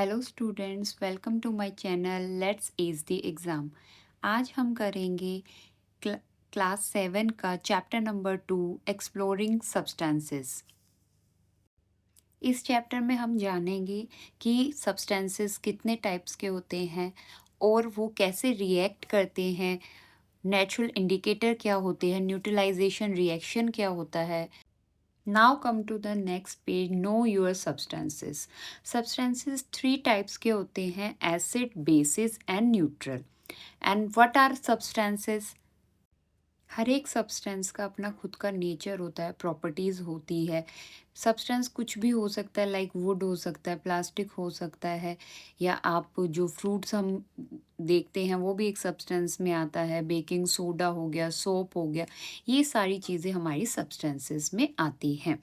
Hello students, welcome to my channel let's ace the exam. आज हम करेंगे क्ल, क्लास 7 का चैप्टर नंबर 2 एक्सप्लोरिंग सब्सटेंसेस। इस चैप्टर में हम जानेंगे कि सब्सटेंसेस कितने टाइप्स के होते हैं और वो कैसे रिएक्ट करते हैं, नेचुरल इंडिकेटर क्या होते हैं, न्यूट्रलाइजेशन रिएक्शन क्या होता है। Now come to the next page, know your substances. Substances three types के होते हैं, acid, bases and neutral. And what are substances? हर एक सब्सटेंस का अपना खुद का नेचर होता है, प्रॉपर्टीज़ होती है। सब्सटेंस कुछ भी हो सकता है, लाइक वुड हो सकता है, प्लास्टिक हो सकता है, या आप जो फ्रूट्स हम देखते हैं वो भी एक सब्सटेंस में आता है। बेकिंग सोडा हो गया, सोप हो गया, ये सारी चीज़ें हमारी सब्सटेंसेस में आती हैं।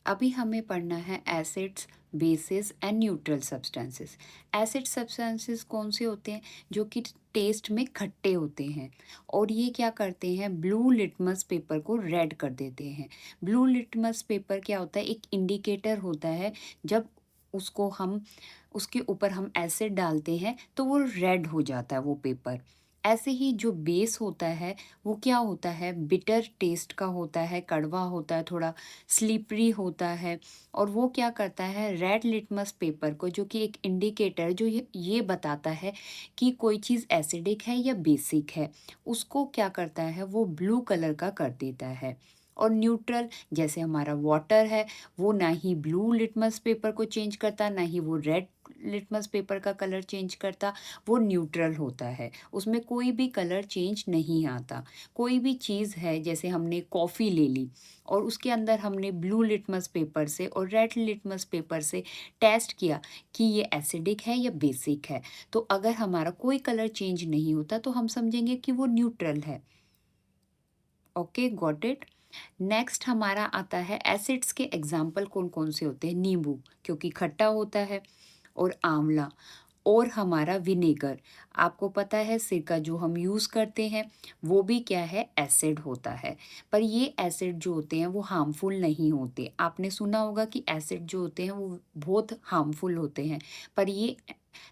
अभी हमें पढ़ना है acids, basis and neutral substances. Acid substances कौन से होते हैं? जो कि टेस्ट में खट्टे होते हैं और ये क्या करते हैं, ब्लू लिटमस पेपर को रेड कर देते हैं। ब्लू लिटमस पेपर क्या होता है? एक इंडिकेटर होता है। जब उसको हम उसके ऊपर हम एसिड डालते हैं तो वो रेड हो जाता है वो पेपर। ऐसे ही जो बेस होता है वो क्या होता है, बिटर टेस्ट का होता है, कड़वा होता है, थोड़ा स्लिपरी होता है। और वो क्या करता है, रेड लिटमस पेपर को, जो कि एक इंडिकेटर जो ये बताता है कि कोई चीज़ एसिडिक है या बेसिक है, उसको क्या करता है, वो ब्लू कलर का कर देता है। और न्यूट्रल जैसे हमारा वाटर है, वो ना ही ब्लू लिटमस पेपर को चेंज करता, ना ही वो रेड लिटमस पेपर का कलर चेंज करता। वो न्यूट्रल होता है, उसमें कोई भी कलर चेंज नहीं आता। कोई भी चीज़ है, जैसे हमने कॉफ़ी ले ली और उसके अंदर हमने ब्लू लिटमस पेपर से और रेड लिटमस पेपर से टेस्ट किया कि ये एसिडिक है या बेसिक है, तो अगर हमारा कोई कलर चेंज नहीं होता तो हम समझेंगे कि वो न्यूट्रल है। Okay, got it. नेक्स्ट हमारा आता है एसिड्स के एग्जाम्पल कौन कौन से होते हैं। नींबू क्योंकि खट्टा होता है, और आंवला, और हमारा विनेगर। आपको पता है सिरका जो हम यूज़ करते हैं वो भी क्या है, एसिड होता है। पर ये एसिड जो होते हैं वो हार्मफुल नहीं होते। आपने सुना होगा कि एसिड जो होते हैं वो बहुत हार्मफुल होते हैं, पर ये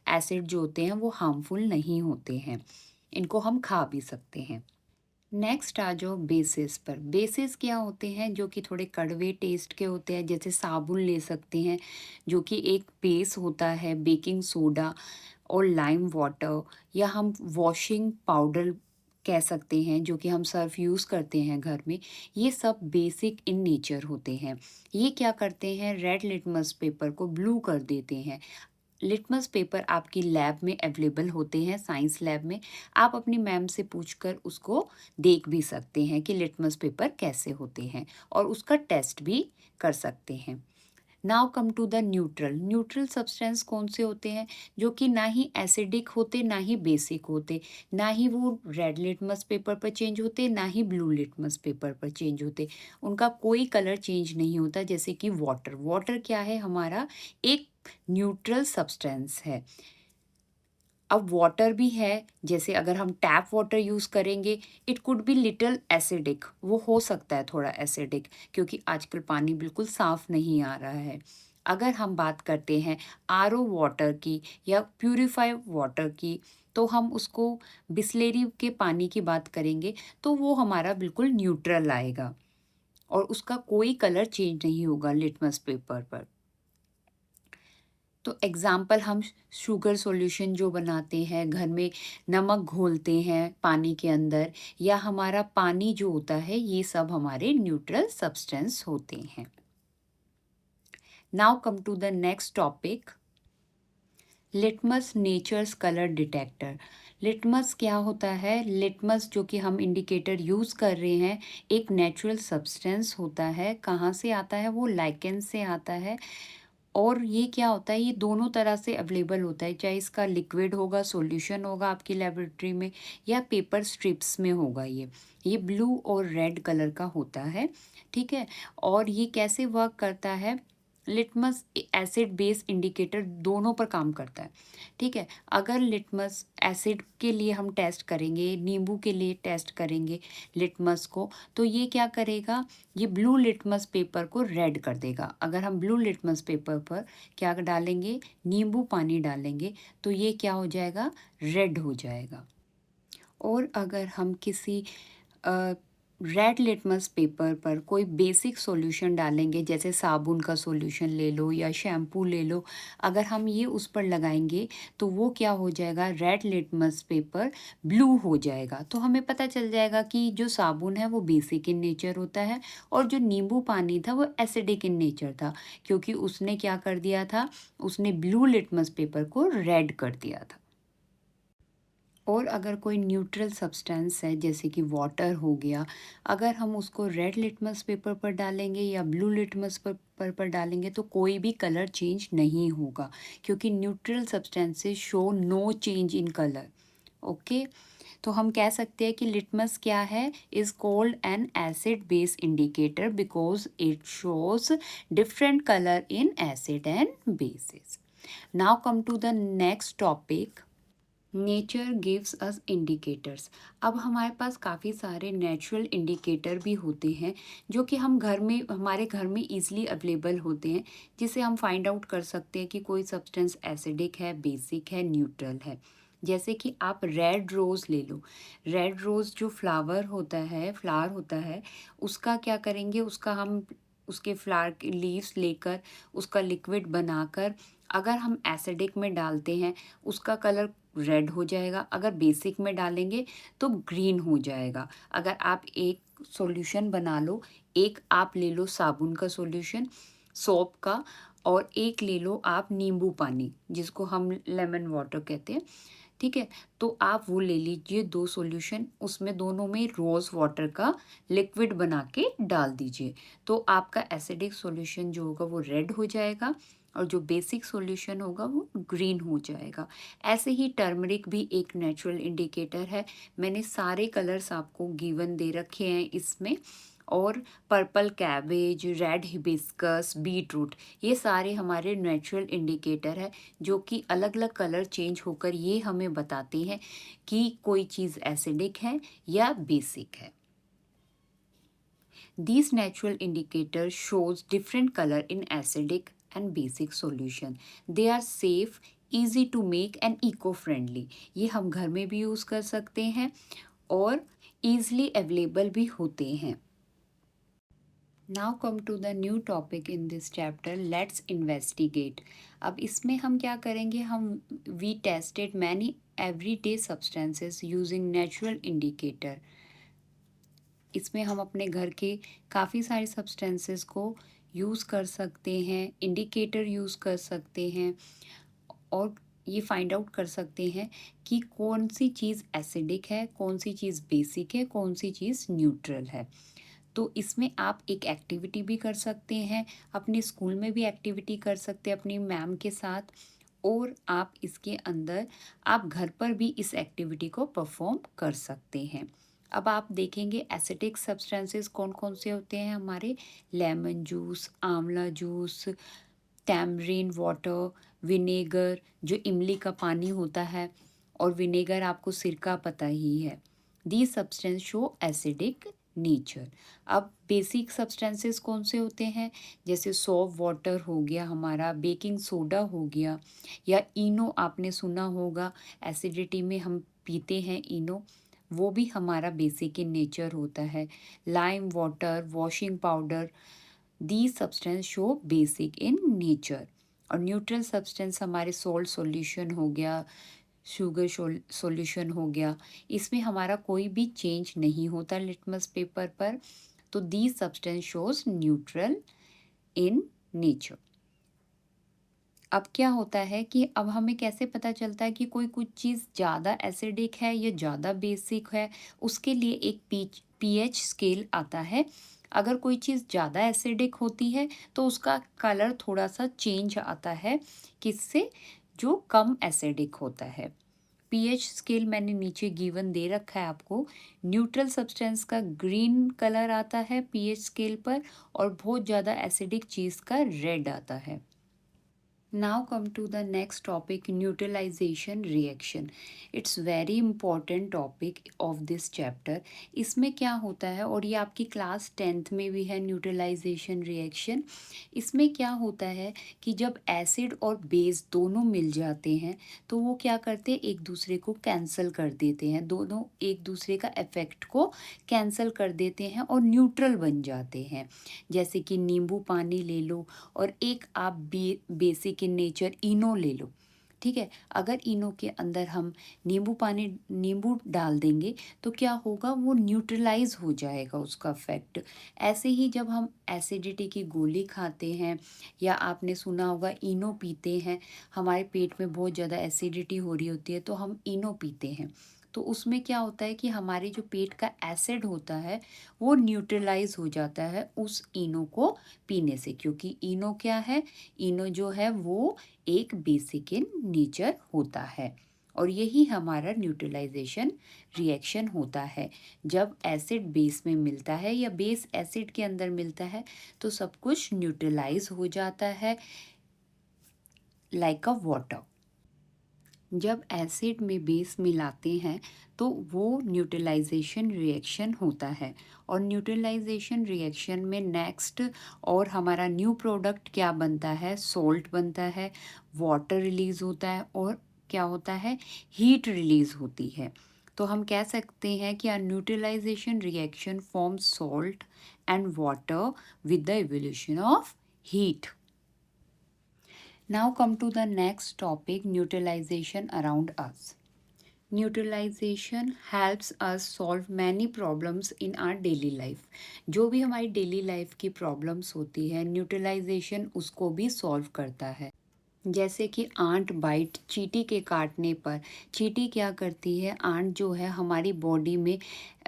एसिड जो होते हैं वो हार्मफुल नहीं होते हैं, इनको हम खा भी सकते हैं। नेक्स्ट आ जाओ बेसिस पर। बेसिस क्या होते हैं? जो कि थोड़े कड़वे टेस्ट के होते हैं, जैसे साबुन ले सकते हैं जो कि एक बेस होता है, बेकिंग सोडा और लाइम वाटर, या हम वॉशिंग पाउडर कह सकते हैं जो कि हम सर्फ यूज़ करते हैं घर में। ये सब बेसिक इन नेचर होते हैं। ये क्या करते हैं, रेड लिटमस पेपर को ब्लू कर देते हैं। लिटमस पेपर आपकी लैब में अवेलेबल होते हैं, साइंस लैब में। आप अपनी मैम से पूछकर उसको देख भी सकते हैं कि लिटमस पेपर कैसे होते हैं, और उसका टेस्ट भी कर सकते हैं। Now come to the neutral. Neutral substance कौन से होते हैं? जो कि ना ही एसिडिक होते, ना ही बेसिक होते, ना ही वो रेड लिटमस पेपर पर चेंज होते, ना ही ब्लू लिटमस पेपर पर चेंज होते। उनका कोई कलर चेंज नहीं होता। जैसे कि वाटर, वाटर क्या है, हमारा एक न्यूट्रल सब्सटेंस है। अब वाटर भी है, जैसे अगर हम टैप वाटर यूज़ करेंगे, it could be little acidic, वो हो सकता है थोड़ा एसिडिक, क्योंकि आजकल पानी बिल्कुल साफ़ नहीं आ रहा है। अगर हम बात करते हैं आरओ वाटर की या प्यूरिफाइड वाटर की, तो हम उसको बिसलेरी के पानी की बात करेंगे तो वो हमारा बिल्कुल न्यूट्रल आएगा और उसका कोई कलर चेंज नहीं होगा लिटमस पेपर पर। तो एग्ज़ाम्पल हम शुगर सॉल्यूशन जो बनाते हैं घर में, नमक घोलते हैं पानी के अंदर, या हमारा पानी जो होता है, ये सब हमारे न्यूट्रल सब्सटेंस होते हैं। Now come to the next topic, litmus nature's colour detector. Litmus क्या होता है? लिटमस जो कि हम इंडिकेटर यूज़ कर रहे हैं, एक नेचुरल सब्सटेंस होता है। कहाँ से आता है? वो लाइकेन से आता है। और ये क्या होता है, ये दोनों तरह से अवेलेबल होता है, चाहे इसका लिक्विड होगा, सॉल्यूशन होगा आपकी लेबोरेटरी में, या पेपर स्ट्रिप्स में होगा। ये ब्लू और रेड कलर का होता है, ठीक है। और ये कैसे वर्क करता है? लिटमस एसिड बेस इंडिकेटर दोनों पर काम करता है, ठीक है। अगर लिटमस एसिड के लिए हम टेस्ट करेंगे, नींबू के लिए टेस्ट करेंगे लिटमस को, तो ये क्या करेगा, ये ब्लू लिटमस पेपर को रेड कर देगा। अगर हम ब्लू लिटमस पेपर पर क्या डालेंगे, नींबू पानी डालेंगे, तो ये क्या हो जाएगा, रेड हो जाएगा। और अगर हम किसी रेड लिटमस पेपर पर कोई बेसिक सॉल्यूशन डालेंगे, जैसे साबुन का सॉल्यूशन ले लो या शैम्पू ले लो, अगर हम ये उस पर लगाएंगे तो वो क्या हो जाएगा, रेड लिटमस पेपर ब्लू हो जाएगा। तो हमें पता चल जाएगा कि जो साबुन है वो बेसिक इन नेचर होता है और जो नींबू पानी था वो एसिडिक इन नेचर था, क्योंकि उसने क्या कर दिया था, उसने ब्लू लिटमस पेपर को रेड कर दिया था। और अगर कोई न्यूट्रल सब्सटेंस है जैसे कि वाटर हो गया, अगर हम उसको रेड लिटमस पेपर पर डालेंगे या ब्लू लिटमस पर डालेंगे तो कोई भी कलर चेंज नहीं होगा, क्योंकि neutral substances show no change in colour. Okay, तो हम कह सकते हैं कि लिटमस क्या है, is called an acid base indicator because it shows different colour in acid and bases. Now come to the next topic, nature gives us indicators. अब हमारे पास काफ़ी सारे नेचुरल इंडिकेटर भी होते हैं जो कि हम घर में, हमारे घर में इजीली अवेलेबल होते हैं, जिसे हम फाइंड आउट कर सकते हैं कि कोई सब्सटेंस एसिडिक है, बेसिक है, न्यूट्रल है। जैसे कि आप रेड रोज़ ले लो, रेड रोज़ जो फ्लावर होता है, उसका क्या करेंगे, उसका हम उसके फ्लावर के लीव्स लेकर उसका लिक्विड बनाकर अगर हम एसिडिक में डालते हैं, उसका कलर रेड हो जाएगा। अगर बेसिक में डालेंगे तो ग्रीन हो जाएगा। अगर आप एक सॉल्यूशन बना लो, एक आप ले लो साबुन का सॉल्यूशन, सोप का, और एक ले लो आप नींबू पानी, जिसको हम लेमन वाटर कहते हैं, ठीक है। तो आप वो ले लीजिए, दो सॉल्यूशन, उसमें दोनों में रोज़ वाटर का लिक्विड बना के डाल दीजिए, तो आपका एसिडिक सॉल्यूशन जो होगा वो रेड हो जाएगा और जो बेसिक सॉल्यूशन होगा वो ग्रीन हो जाएगा। ऐसे ही टर्मरिक भी एक नेचुरल इंडिकेटर है। मैंने सारे कलर्स आपको गिवन दे रखे हैं इसमें, और purple cabbage, red hibiscus, beetroot, ये सारे हमारे नेचुरल इंडिकेटर है जो कि अलग अलग कलर चेंज होकर ये हमें बताते हैं कि कोई चीज़ एसिडिक है या बेसिक है। These natural indicators shows different color in acidic and basic solution. They are safe, easy to make and eco-friendly. ये हम घर में भी यूज़ कर सकते हैं और easily available भी होते हैं। Now come to the new topic in this chapter. Let's investigate. अब इसमें हम क्या करेंगे, हम we tested many everyday substances using natural indicator. इसमें हम अपने घर के काफ़ी सारे सब्सटेंसेस को यूज़ कर सकते हैं, इंडिकेटर यूज़ कर सकते हैं और ये फाइंड आउट कर सकते हैं कि कौन सी चीज़ एसिडिक है, कौन सी चीज़ बेसिक है, कौन सी चीज़ न्यूट्रल है। तो इसमें आप एक एक्टिविटी भी कर सकते हैं, अपने स्कूल में भी एक्टिविटी कर सकते हैं अपनी मैम के साथ, और आप इसके अंदर आप घर पर भी इस एक्टिविटी को परफॉर्म कर सकते हैं। अब आप देखेंगे एसिडिक सब्सटेंसेस कौन कौन से होते हैं हमारे, लेमन जूस, आंवला जूस, टैमरिन वाटर, विनेगर जो इमली का पानी होता है, और विनेगर आपको सिरका पता ही है। These substance show acidic nature. अब बेसिक सब्सटेंसेस कौन से होते हैं, जैसे सॉप वाटर हो गया हमारा, बेकिंग सोडा हो गया, या इनो आपने सुना होगा, एसिडिटी में हम पीते हैं इनो, वो भी हमारा बेसिक इन नेचर होता है। Lime water, washing powder, these substance show basic in nature. और न्यूट्रल सब्सटेंस हमारे सोल्ट सॉल्यूशन हो गया, शुगर सॉल्यूशन हो गया, इसमें हमारा कोई भी चेंज नहीं होता लिटमस पेपर पर, तो these substance shows neutral in nature. अब क्या होता है कि अब हमें कैसे पता चलता है कि कोई कुछ चीज़ ज़्यादा एसिडिक है या ज़्यादा बेसिक है, उसके लिए एक पीएच स्केल आता है। अगर कोई चीज़ ज़्यादा एसिडिक होती है तो उसका कलर थोड़ा सा चेंज आता है, किससे, जो कम एसिडिक होता है। पीएच स्केल मैंने नीचे गिवन दे रखा है आपको। न्यूट्रल सब्सटेंस का ग्रीन कलर आता है पीएच स्केल पर और बहुत ज़्यादा एसिडिक चीज़ का रेड आता है। Now come to the next topic, neutralization reaction. It's very important topic of this chapter. इसमें क्या होता है, और ये आपकी क्लास 10th में भी है न्यूट्रलाइजेशन रिएक्शन। इसमें क्या होता है कि जब एसिड और बेस दोनों मिल जाते हैं तो वो क्या करते हैं, एक दूसरे को कैंसिल कर देते हैं, दोनों एक दूसरे का इफेक्ट को कैंसिल कर देते हैं और न्यूट्रल बन जाते हैं। जैसे कि नींबू पानी ले लो और एक आप बेसिक इन नेचर इनो ले लो, ठीक है। अगर इनो के अंदर हम नींबू डाल देंगे तो क्या होगा, वो न्यूट्रलाइज हो जाएगा उसका इफेक्ट। ऐसे ही जब हम एसिडिटी की गोली खाते हैं या आपने सुना होगा इनो पीते हैं, हमारे पेट में बहुत ज़्यादा एसिडिटी हो रही होती है तो हम इनो पीते हैं, तो उसमें क्या होता है कि हमारे जो पेट का एसिड होता है वो न्यूट्रलाइज हो जाता है उस इनो को पीने से, क्योंकि इनो क्या है, इनो जो है वो एक बेसिक इन नेचर होता है। और यही हमारा न्यूट्रलाइजेशन रिएक्शन होता है। जब एसिड बेस में मिलता है या बेस एसिड के अंदर मिलता है तो सब कुछ न्यूट्रलाइज हो जाता है लाइक अ वाटर। जब एसिड में बेस मिलाते हैं तो वो न्यूट्रलाइजेशन रिएक्शन होता है। और न्यूट्रलाइजेशन रिएक्शन में नेक्स्ट और हमारा न्यू प्रोडक्ट क्या बनता है, सॉल्ट बनता है, वाटर रिलीज़ होता है और क्या होता है, हीट रिलीज़ होती है। तो हम कह सकते हैं कि neutralisation reaction form salt and water with the evolution of heat. Now come to the next topic, neutralization around us. Neutralization helps us solve many problems in our daily life. जो भी हमारी डेली लाइफ की problems होती है, neutralisation उसको भी solve करता है। जैसे कि आंट बाइट, चींटी के काटने पर चींटी क्या करती है, आंट जो है हमारी बॉडी में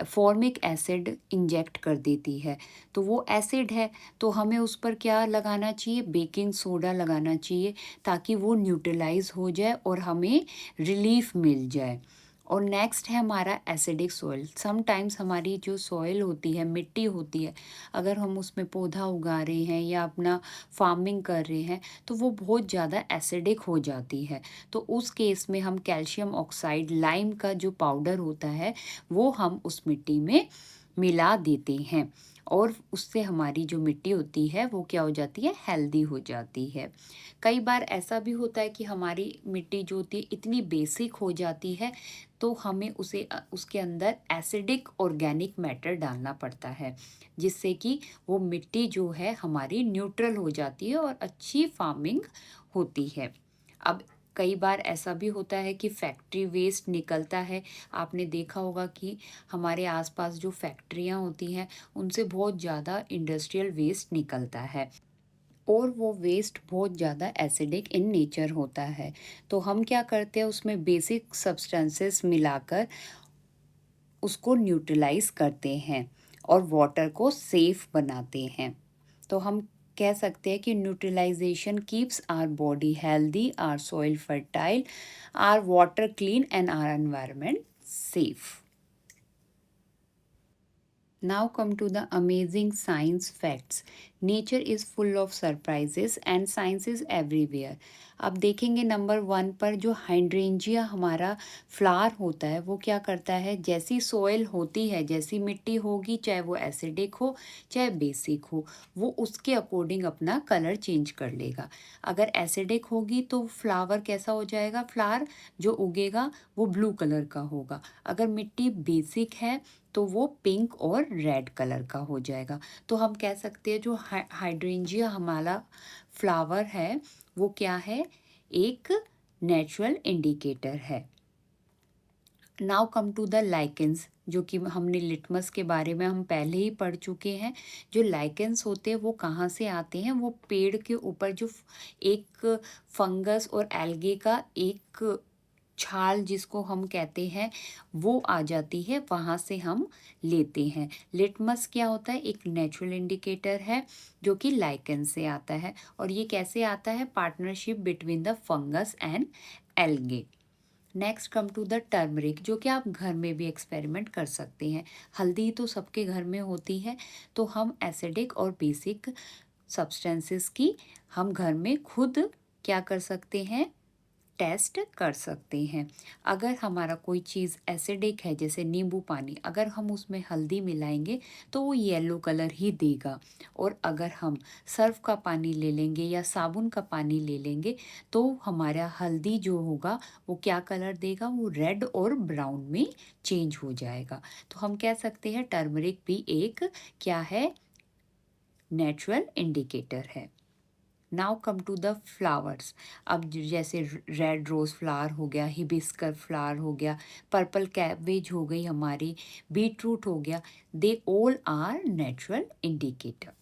फॉर्मिक एसिड इंजेक्ट कर देती है, तो वो एसिड है तो हमें उस पर क्या लगाना चाहिए, बेकिंग सोडा लगाना चाहिए ताकि वो न्यूट्रलाइज हो जाए और हमें रिलीफ मिल जाए। और नेक्स्ट है हमारा एसिडिक सॉइल। समटाइम्स हमारी जो सॉइल होती है, मिट्टी होती है, अगर हम उसमें पौधा उगा रहे हैं या अपना फार्मिंग कर रहे हैं तो वो बहुत ज़्यादा एसिडिक हो जाती है। तो उस केस में हम कैल्शियम ऑक्साइड, लाइम का जो पाउडर होता है वो हम उस मिट्टी में मिला देते हैं और उससे हमारी जो मिट्टी होती है वो क्या हो जाती है, हेल्दी हो जाती है। कई बार ऐसा भी होता है कि हमारी मिट्टी जो होती है इतनी बेसिक हो जाती है तो हमें उसके अंदर एसिडिक ऑर्गेनिक मैटर डालना पड़ता है, जिससे कि वो मिट्टी जो है हमारी न्यूट्रल हो जाती है और अच्छी फार्मिंग होती है। अब कई बार ऐसा भी होता है कि फैक्ट्री वेस्ट निकलता है। आपने देखा होगा कि हमारे आसपास जो फैक्ट्रियाँ होती हैं उनसे बहुत ज़्यादा इंडस्ट्रियल वेस्ट निकलता है और वो वेस्ट बहुत ज़्यादा एसिडिक इन नेचर होता है। तो हम क्या करते हैं, उसमें बेसिक सब्सटेंसेस मिलाकर उसको न्यूट्रलाइज करते हैं और वाटर को सेफ बनाते हैं। तो हम कह सकते हैं कि neutralisation keeps our body healthy, our soil fertile, our water clean and our environment safe. Now come to the amazing science facts. Nature is full of surprises and science is everywhere. अब देखेंगे number 1 पर जो hydrangea हमारा flower होता है वो क्या करता है, जैसी सोइल होती है, जैसी मिट्टी होगी, चाहे वो एसिडिक हो चाहे बेसिक हो, वो उसके अकॉर्डिंग अपना कलर चेंज कर लेगा। अगर एसिडिक होगी तो फ्लावर कैसा हो जाएगा, फ्लावर जो उगेगा वो ब्लू कलर का होगा। अगर मिट्टी बेसिक है तो वो पिंक और रेड कलर का हो जाएगा। तो हम कह सकते हैं जो हाइड्रेंजिया हमारा फ्लावर है वो क्या है, एक नेचुरल इंडिकेटर है। Now come to the lichens, जो कि हमने लिटमस के बारे में हम पहले ही पढ़ चुके हैं। जो लाइकेंस होते हैं वो कहाँ से आते हैं, वो पेड़ के ऊपर जो एक फंगस और एल्गे का एक छाल जिसको हम कहते हैं वो आ जाती है, वहाँ से हम लेते हैं। लिटमस क्या होता है, एक नेचुरल इंडिकेटर है जो कि लाइकेन से आता है। और ये कैसे आता है, partnership between the fungus and algae. Next come to the turmeric, जो कि आप घर में भी एक्सपेरिमेंट कर सकते हैं। हल्दी तो सबके घर में होती है, तो हम एसिडिक और बेसिक सब्सटेंसेस की हम घर में खुद क्या कर सकते हैं, टेस्ट कर सकते हैं। अगर हमारा कोई चीज़ एसिडिक है, जैसे नींबू पानी, अगर हम उसमें हल्दी मिलाएंगे तो वो येलो कलर ही देगा। और अगर हम सर्फ का पानी ले लेंगे या साबुन का पानी ले लेंगे तो हमारा हल्दी जो होगा वो क्या कलर देगा, वो रेड और ब्राउन में चेंज हो जाएगा। तो हम कह सकते हैं टर्मरिक भी एक क्या है, नेचुरल इंडिकेटर है। Now come to the flowers. अब जैसे रेड रोज़ फ्लावर हो गया, हिबिस्कर फ्लावर हो गया, पर्पल कैबेज हो गई हमारी, बीटरूट हो गया, they all are natural indicator.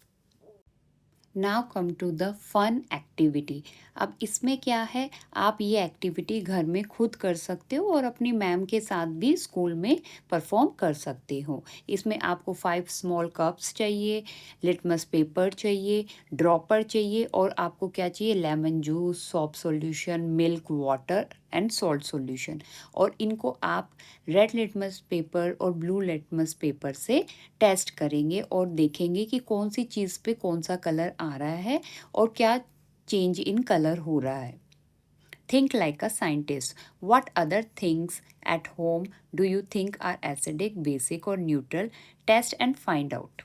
Now come to the fun activity. अब इसमें क्या है, आप ये एक्टिविटी घर में खुद कर सकते हो और अपनी मैम के साथ भी स्कूल में परफॉर्म कर सकते हो। इसमें आपको 5 स्मॉल कप्स चाहिए, लिटमस पेपर चाहिए, ड्रॉपर चाहिए और आपको क्या चाहिए, lemon juice, shop solution, milk, water and salt solution. और इनको आप रेड लिटमस पेपर और ब्लू लिटमस पेपर से टेस्ट करेंगे और देखेंगे कि कौन सी चीज़ पे कौन सा कलर आ रहा है और क्या चेंज इन कलर हो रहा है। Think like a scientist. What other things at home do you think are acidic, basic और neutral? Test and find out.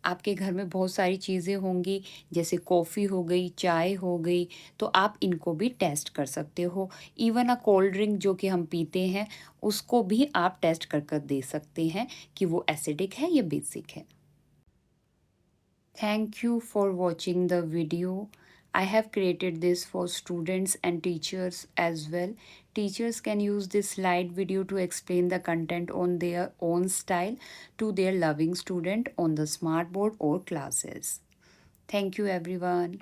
आपके घर में बहुत सारी चीज़ें होंगी, जैसे कॉफ़ी हो गई, चाय हो गई, तो आप इनको भी टेस्ट कर सकते हो। इवन अ कोल्ड ड्रिंक जो कि हम पीते हैं, उसको भी आप टेस्ट कर कर दे सकते हैं कि वो एसिडिक है या बेसिक है। Thank you for watching the video. I have created this for students and teachers as well. Teachers can use this slide video to explain the content on their own style to their loving student on the smart board or classes. Thank you everyone.